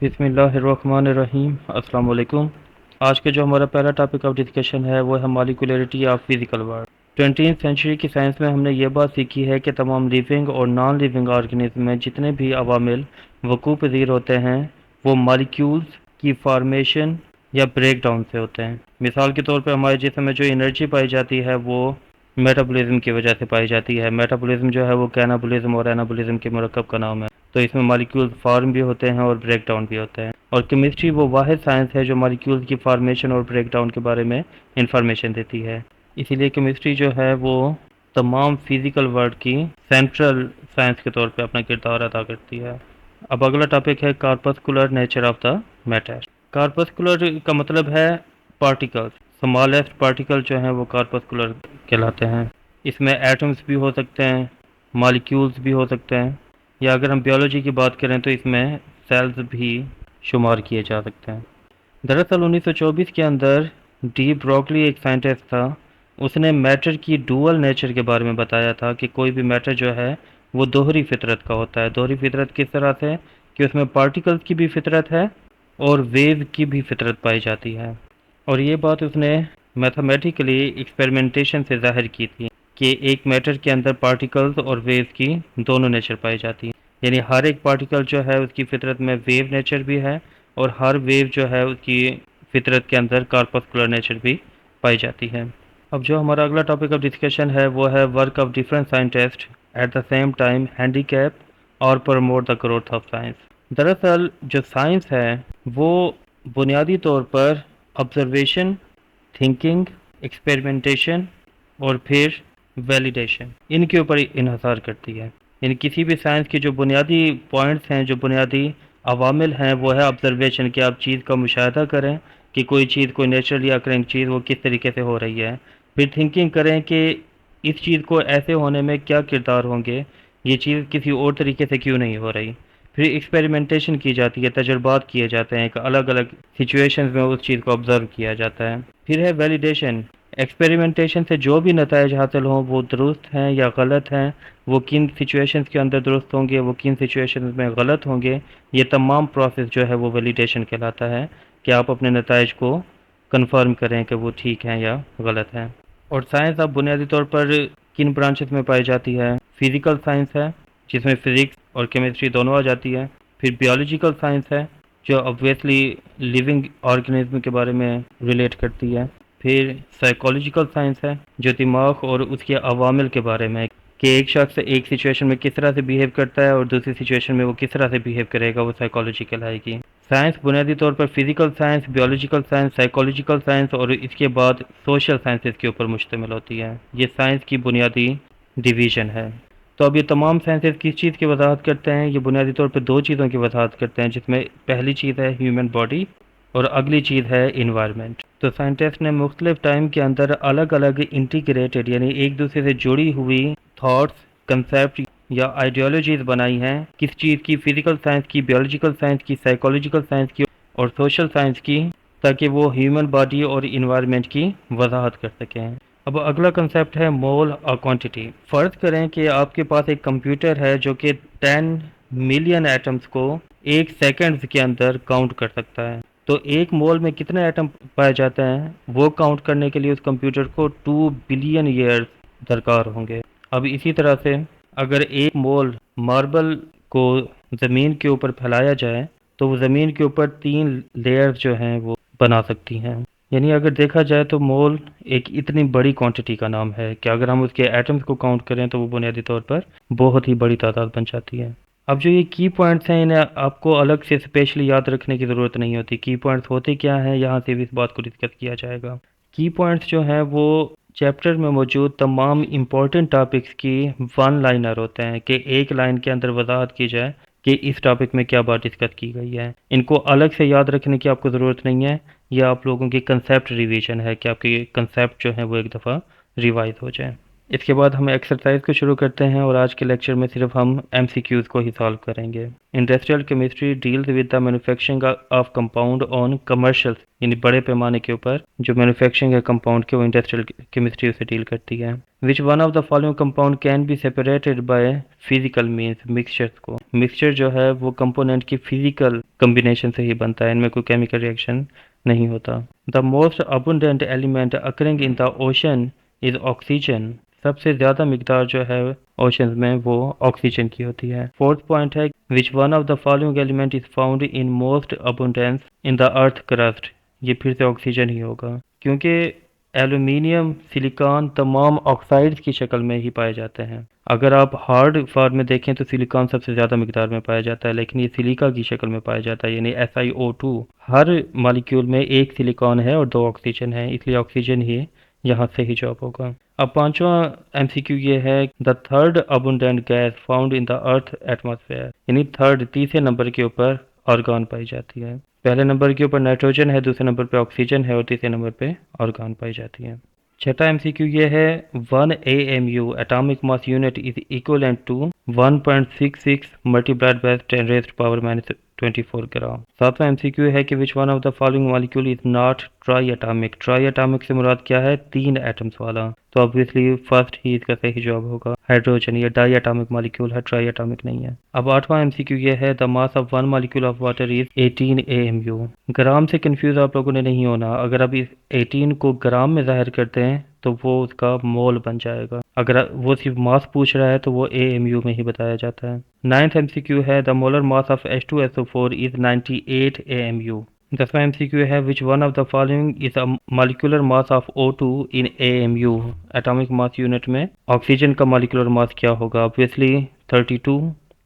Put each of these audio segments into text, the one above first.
बिस्मिल्लाहिर्रहमानिर्रहीम अस्सलाम वालेकुम। आज का जो हमारा पहला टॉपिक ऑफ डिस्कशन है वो है molecularity of physical world. 20th century की साइंस में हमने ये बात सीखी है कि तमाम लिविंग और नॉन लिविंग ऑर्गेनिज्म में जितने भी अवामिल वकूफ़ पज़ीर होते हैं वो मॉलिक्यूल्स की फॉर्मेशन या ब्रेक डाउन से होते हैं। मिसाल के तौर पर हमारे जिस्म में जो एनर्जी पाई जाती है वो मेटाबॉलिज्म की वजह से पाई जाती है। मेटाबॉलिज्म जो है वो कैनाबॉलिज्म और एनाबॉलिज्म के मरकब का नाम है। तो इसमें मॉलिक्यूल्स फॉर्म भी होते हैं और ब्रेक डाउन भी होते हैं। और केमिस्ट्री वो वाहिद साइंस है जो मॉलिक्यूल्स की फॉर्मेशन और ब्रेक डाउन के बारे में इंफॉर्मेशन देती है। इसीलिए केमिस्ट्री जो है वो तमाम फिजिकल वर्ल्ड की सेंट्रल साइंस के तौर पे अपना किरदार अदा करती है। अब अगला टॉपिक है corpuscular nature of the matter. Corpuscular का मतलब है पार्टिकल्स। स्मॉलेस्ट पार्टिकल जो हैं वो कार्पस्कुलर कहलाते हैं। इसमें एटम्स भी हो सकते हैं, मॉलिक्यूल्स भी हो सकते हैं, या अगर हम बायोलॉजी की बात करें तो इसमें सेल्स भी शुमार किए जा सकते हैं। दरअसल 1924 के अंदर डी ब्रोगली एक साइंटिस्ट था। उसने मैटर की डुअल नेचर के बारे में बताया था कि कोई भी मैटर जो है वो दोहरी फितरत का होता है। दोहरी फितरत किस तरह से कि उसमें पार्टिकल्स की भी फितरत है और वेव की भी फितरत पाई जाती है। और ये बात उसने मैथमेटिकली एक्सपेरिमेंटेशन से ज़ाहिर की थी कि एक मैटर के अंदर पार्टिकल्स और वेव की दोनों नेचर पाई जाती हैं। यानी हर एक पार्टिकल जो है उसकी फितरत में वेव नेचर भी है और हर वेव जो है उसकी फितरत के अंदर कार्पस्कुलर नेचर भी पाई जाती है। अब जो हमारा अगला टॉपिक ऑफ डिस्कशन है वो है work of different scientist at the same time handicap और promote the growth of science. दरअसल जो साइंस है वो बुनियादी तौर पर ऑब्जर्वेशन, थिंकिंग, एक्सपेरिमेंटेशन और फिर वैलिडेशन इनके ऊपर इन्हसार करती है। यानी किसी भी साइंस की जो बुनियादी पॉइंट्स हैं, जो बुनियादी अवामिल हैं वो है ऑब्जर्वेशन, कि आप चीज़ का मुशाहदा करें कि कोई चीज़, कोई नेचुरली अकरिंग चीज़ वो किस तरीके से हो रही है। फिर थिंकिंग करें कि इस चीज़ को ऐसे होने में क्या किरदार होंगे, ये चीज़ किसी और तरीके से क्यों नहीं हो रही। फिर एक्सपेरिमेंटेशन की जाती है, तजुर्बात किए जाते हैं, अलग अलग सिचुएशंस में उस चीज़ को ऑब्ज़र्व किया जाता है। फिर है वैलिडेशन। एक्सपेरिमेंटेशन से जो भी नताइज हासिल हों वो दुरुस्त हैं या गलत हैं, वो किन सिचुएशंस के अंदर दुरुस्त होंगे, वो किन सिचुएशंस में गलत होंगे, ये तमाम प्रोसेस जो है वो वैलिडेशन कहलाता है कि आप अपने नताइज को कंफर्म करें कि वो ठीक हैं या गलत हैं। और साइंस अब बुनियादी तौर पर किन ब्रांचेस में पाई जाती है? फिज़िकल साइंस है जिसमें फ़िज़िक्स और केमिस्ट्री दोनों आ जाती है। फिर बायोलॉजिकल साइंस है जो ऑब्वियसली लिविंग ऑर्गेनिज्म के बारे में रिलेट करती है। फिर साइकोलॉजिकल साइंस है जो दिमाग और उसके अवामिल के बारे में, कि एक शख्स एक सिचुएशन में किस तरह से बिहेव करता है और दूसरी सिचुएशन में वो किस तरह से बिहेव करेगा, वो साइकोलॉजी कहलाएगी। साइंस बुनियादी तौर पर physical science, biological science, psychological science और इसके बाद सोशल साइंसेज के ऊपर मुश्तमिल होती है। ये साइंस की बुनियादी डिवीज़न है। तो अब ये तमाम साइंसेज किस चीज़ की वजाहत करते हैं? ये बुनियादी तौर पर दो चीज़ों की वजाहत करते हैं, जिसमें पहली चीज़ है ह्यूमन बॉडी और अगली चीज़ है इन्वायरमेंट। तो साइंटिस्ट ने मुख्तलिफ टाइम के अंदर अलग अलग इंटीग्रेटेड यानी एक दूसरे से जुड़ी हुई थॉट्स, कंसेप्ट या आइडियोलॉजीज बनाई हैं। किस चीज़ की? फिजिकल साइंस की, बायोलॉजिकल साइंस की, साइकोलॉजिकल साइंस की और सोशल साइंस की, ताकि वो ह्यूमन बॉडी और इन्वायरमेंट की वजाहत कर सकें। अब अगला कंसेप्ट है मोल और क्वांटिटी। फ़र्ज़ करें कि आपके पास एक कंप्यूटर है जो कि 10 मिलियन एटम्स को एक सेकंड के अंदर काउंट कर सकता है। तो एक मोल में कितने एटम पाए जाते हैं वो काउंट करने के लिए उस कंप्यूटर को 2 बिलियन ईयर्स दरकार होंगे। अब इसी तरह से अगर एक मोल मार्बल को ज़मीन के ऊपर फैलाया जाए तो वो ज़मीन के ऊपर 3 लेयर्स जो हैं वो बना सकती हैं। यानी अगर देखा जाए तो मोल एक इतनी बड़ी क्वांटिटी का नाम है कि अगर हम उसके एटम्स को काउंट करें तो वो बुनियादी तौर पर बहुत ही बड़ी तादाद बन जाती है। अब जो ये की पॉइंट्स हैं इन्हें आपको अलग से स्पेशली याद रखने की ज़रूरत नहीं होती। की पॉइंट्स होते क्या हैं, यहाँ से भी इस बात को डिस्कस किया जाएगा। की पॉइंट्स जो हैं वो चैप्टर में मौजूद तमाम इम्पोर्टेंट टॉपिक्स की वन लाइनर होते हैं, कि एक लाइन के अंदर वजाहत की जाए कि इस टॉपिक में क्या बात डिस्कस की गई है। इनको अलग से याद रखने की आपको ज़रूरत नहीं है। यह आप लोगों की कंसेप्ट रिवीजन है कि आपके कंसेप्ट जो है वो एक दफ़ा रिवाइज हो जाए। इसके बाद हम एक्सरसाइज को शुरू करते हैं और आज के लेक्चर में सिर्फ हम एमसीक्यूज को ही सॉल्व करेंगे। Industrial chemistry deals with the manufacturing of compound on commercial, यानी बड़े पैमाने के ऊपर जो मैन्युफैक्चरिंग है कंपाउंड के, वो इंडस्ट्रियल केमिस्ट्री उसे डील करती है। Which one of the following compound can be separated by physical means, mixtures को, मिक्सचर जो है वो कंपोनेंट की फिजिकल कम्बिनेशन से ही बनता है, इनमें कोई केमिकल रिएक्शन नहीं होता। The most abundant element occurring in the ocean is oxygen, सबसे ज़्यादा मिकदार जो है ओशन में वो ऑक्सीजन की होती है। फोर्थ पॉइंट है which one of the following element is found in most abundance in the earth crust, ये फिर से ऑक्सीजन ही होगा क्योंकि एल्यूमिनियम सिलिकॉन तमाम ऑक्साइड्स की शक्ल में ही पाए जाते हैं। अगर आप हार्ड फॉर्म में देखें तो सिलिकॉन सबसे ज़्यादा मिकदार में पाया जाता है, लेकिन ये सिलिका की शक्ल में पाया जाता है, यानी SiO2। हर मॉलिक्यूल में एक सिलिकॉन है और 2 ऑक्सीजन है, इसलिए ऑक्सीजन ही यहाँ से ही जॉब होगा। अब पांचवा एमसीक्यू ये है the third abundant gas found in the earth atmosphere, यानी थर्ड, तीसरे नंबर के ऊपर आर्गन पाई जाती है। पहले नंबर के ऊपर नाइट्रोजन है, दूसरे नंबर पे ऑक्सीजन है और तीसरे नंबर पे आर्गन पाई जाती है। छठा एमसीक्यू ये है 1 AMU atomic mass unit is equivalent to 1.66 multiplied by 10 raised power -24 gram. सातवां एमसीक्यू है कि which one of the following molecule is not triatomic, triatomic से मुराद क्या है, 3 एटम्स वाला, तो ऑब्वियसली फर्स्ट ही इसका सही जवाब होगा हाइड्रोजन, ये डाई एटॉमिक मॉलिक्यूल है, ट्राई एटॉमिक नहीं है। अब आठवां एमसीक्यू ये है the mass of 1 molecule of water is 18 AMU। ग्राम से कंफ्यूज आप लोगों ने नहीं होना, अगर आप इस 18 को ग्राम में जाहिर करते हैं तो वो उसका मोल बन जाएगा, अगर वो सिर्फ मास पूछ रहा है तो वो AMU में ही बताया जाता है। नाइन्थ एमसीक्यू है the molar mass of H2SO4 is 98 AMU। 10वां एमसीक्यू है which one of the following is a molecular mass of O2 in AMU, atomic mass unit में ऑक्सीजन का मॉलिक्यूलर मास क्या होगा, ऑब्वियसली 32,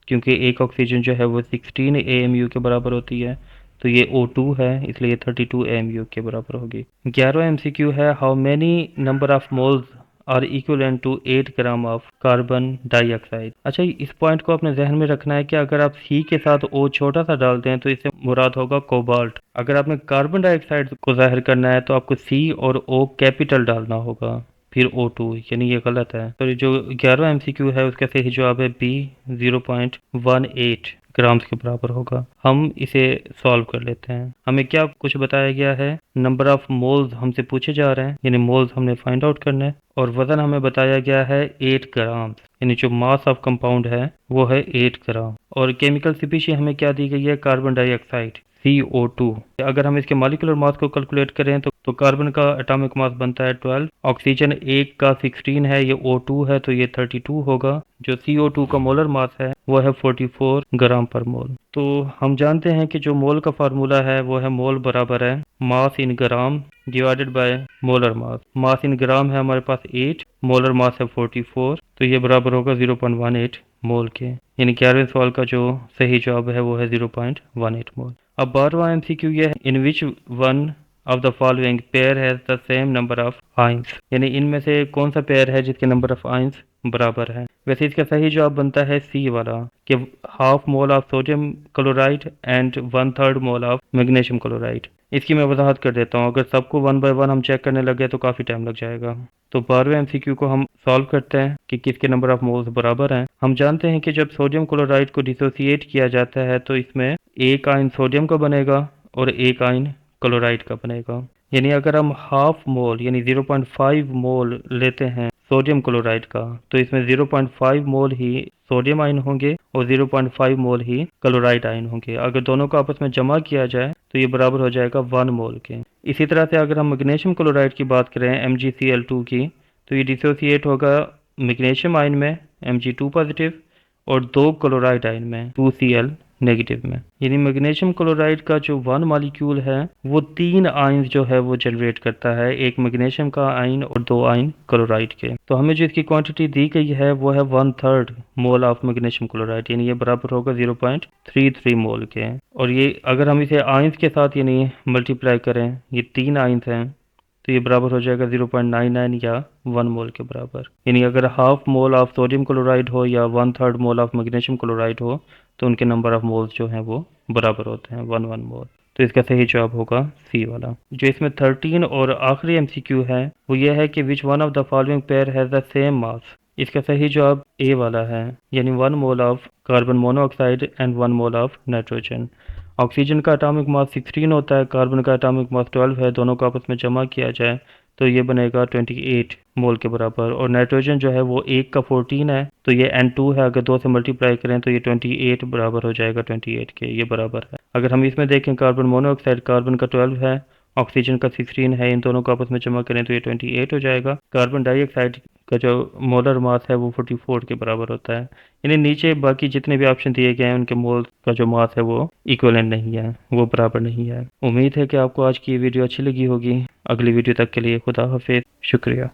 क्योंकि एक ऑक्सीजन जो है वो 16 AMU के बराबर होती है, तो ये O2 है इसलिए 32 AMU के बराबर होगी। 11वां एमसीक्यू है how many number of moles are equivalent to 8 gram of carbon dioxide. अच्छा, इस पॉइंट को अपने जहन में रखना है कि अगर आप C के साथ O छोटा सा डालते हैं तो इससे मुराद होगा कोबाल्ट। अगर आपने कार्बन डाइऑक्साइड को जाहिर करना है तो आपको C और O कैपिटल डालना होगा, फिर O2, यानी ये गलत है। तो जो 11वां एमसीक्यू है उसका सही जवाब है B, 0.18 ग्राम्स के बराबर होगा। हम इसे सॉल्व कर लेते हैं। हमें क्या कुछ बताया गया है, नंबर ऑफ मोल्स हमसे पूछे जा रहे हैं, यानी मोल्स हमने फाइंड आउट करना है, और वजन हमें बताया गया है 8 ग्राम, यानी जो मास ऑफ कंपाउंड है वो है 8 ग्राम। और केमिकल स्पीशीज हमें क्या दी गई है, कार्बन डाइऑक्साइड CO2। अगर हम इसके मॉलिक्यूलर मास को कैलकुलेट करें तो कार्बन का एटॉमिक मास बनता है 12, ऑक्सीजन एक का 16 है, ये O2 है तो ये 32 होगा। जो CO2 का मोलर मास है वो है 44 ग्राम पर मोल। तो हम जानते हैं कि जो मोल का फार्मूला है वो है मोल बराबर है mass in gram divided by molar mass. Mass in gram है हमारे पास 8, मोलर मास है 44, तो ये बराबर होगा 0.18 मोल के, यानी 11वें सवाल का जो सही जवाब है वो है 0.18 मोल। अब 12वां एमसीक्यू ये है in which one of the following pair has the same number of ions, यानी इनमें से कौन सा पेयर है जिसके नंबर ऑफ आइंस बराबर है। वैसे इसका सही जवाब बनता है C वाला कि half mole of sodium chloride and 1/3 mole of magnesium chloride. इसकी मैं वजाहत कर देता हूँ, अगर सबको 1 बाय 1 हम चेक करने लगे तो काफ़ी टाइम लग जाएगा। तो 12वें एमसीक्यू को हम सॉल्व करते हैं कि किसके नंबर ऑफ मोल्स बराबर हैं। हम जानते हैं कि जब सोडियम क्लोराइड को डिसोसिएट किया जाता है तो इसमें एक आयन सोडियम का बनेगा और एक आयन क्लोराइड का बनेगा, यानी अगर हम हाफ मोल यानी 0.5 मोल लेते हैं सोडियम क्लोराइड का तो इसमें 0.5 मोल ही सोडियम आयन होंगे और 0.5 मोल ही क्लोराइड आयन होंगे। अगर दोनों को आपस में जमा किया जाए तो ये बराबर हो जाएगा 1 मोल के। इसी तरह से अगर हम मैग्नीशियम क्लोराइड की बात करें MgCl2 की, तो ये डिसोसिएट होगा मैग्नीशियम आयन में Mg2 पॉजिटिव और 2 क्लोराइड आयन में 2Cl नेगेटिव में, यानी मैग्नीशियम क्लोराइड का जो 1 मॉलिक्यूल है वो 3 आयन्स जो है वो जनरेट करता है, एक मैग्नीशियम का आयन और 2 आयन क्लोराइड के। तो हमें जो इसकी क्वांटिटी दी गई है वो है 1/3 मोल ऑफ मैग्नीशियम क्लोराइड, यानी ये बराबर होगा 0.33 मोल के। और ये अगर हम इसे आयन्स के साथ यानी मल्टीप्लाई करें, ये 3 आयन्स हैं तो ये बराबर हो जाएगा 0.99 या 1 मोल के बराबर। यानी अगर half mole of sodium chloride हो या 1/3 मोल ऑफ मैग्नीशियम क्लोराइड हो तो उनके नंबर ऑफ मोल्स जो हैं वो बराबर होते हैं 1 मोल। तो इसका सही जवाब होगा सी वाला। जो इसमें 13 और आखिरी एमसीक्यू है वो ये है कि which one of the following pair has the same mass. इसका सही जवाब ए वाला है, यानी 1 mole of carbon monoxide and 1 mole of nitrogen. Oxygen का एटॉमिक मास 16 होता है, कार्बन का एटॉमिक मास 12 है, दोनों को आपस में जमा किया जाए तो ये बनेगा 28 मोल के बराबर। और नाइट्रोजन जो है वो 1 का 14 है, तो ये N2 है, अगर 2 से मल्टीप्लाई करें तो ये 28 बराबर हो जाएगा 28 के, ये बराबर है। अगर हम इसमें देखें कार्बन मोनोऑक्साइड, कार्बन का 12 है, ऑक्सीजन का 16 है, इन दोनों को आपस में जमा करें तो ये 28 हो जाएगा। कार्बन डाइऑक्साइड का जो मोलर मास है वो 44 के बराबर होता है। यानी नीचे बाकी जितने भी ऑप्शन दिए गए हैं उनके मोल का जो मास है वो इक्वलेंट नहीं है, वो बराबर नहीं है। उम्मीद है कि आपको आज की वीडियो अच्छी लगी होगी। अगली वीडियो तक के लिए खुदा हाफिज, शुक्रिया।